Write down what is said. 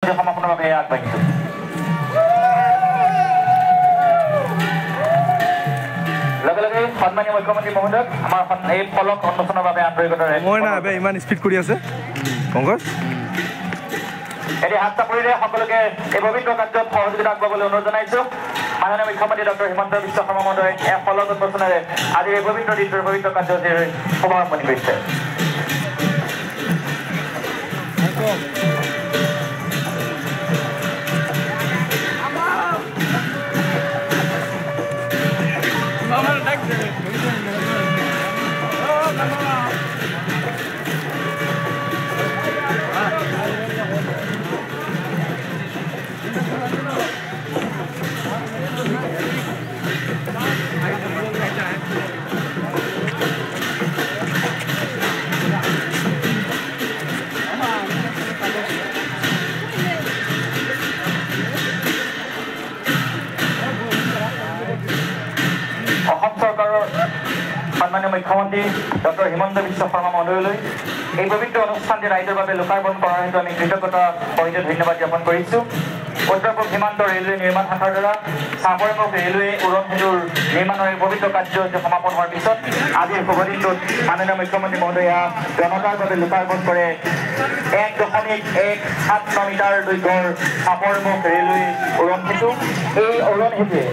কাৰ্যসূচী সমাপনৰ বাবে আগবাঢ়িছোঁ লগে লগে সন্মানীয় মুখ্যমন্ত্ৰী মহোদয় আমাৰ এই ফলক উন্মোচনৰ বাবে আন্তৰিকতাৰে মই না বে ইমান স্পীড কৰি আছে কংগ্ৰেছ এতিয়া হাত চাপৰিৰে সকলোকে এই পবিত্ৰ কাৰ্যত সহযোগিতা আগবঢ়াবলৈ অনুৰোধ জনাইছোঁ মাননীয় মুখ্যমন্ত্ৰী ডক্টৰ হিমন্ত বিশ্ব শৰ্মা মহোদয় এই ফলক উন্মোচনেৰে আজিৰ এই পবিত্ৰ দিনটোৰ পবিত্ৰ কাৰ্যসূচীৰ শুভাৰম্ভণি কৰিছে সন্মানীয় মুখ্যমন্ত্ৰী ডক্টৰ হিমন্ত বিশ্ব শৰ্মা মহোদয়লৈ এই পবিত্ৰ অনুষ্ঠানটি ৰাইজৰ বাবে লোকাৰ্পণ কৰাৰ হেতু আমি কৃতজ্ঞতা সহিত ধন্যবাদ জ্ঞাপন কৰিছোঁ উত্তৰ পূব সীমান্ত ৰেলৱে নিৰ্মাণ শাখাৰ দ্বাৰা চাপৰমুখ ৰেলৱে উৰণ সেতুৰ নিৰ্মাণৰ এই পবিত্ৰ কাৰ্যসূচী সমাপন হোৱাৰ পিছত আজিৰ শুভ দিনটোত মাননীয় মুখ্যমন্ত্ৰী মহোদয়ে জনতাৰ বাবে লোকাৰ্পণ কৰে 1.179 মিটাৰ দৈৰ্ঘ্যৰ চাপৰমুখ ৰেলৱে উৰণ সেতু এই উৰণ সেতুৱে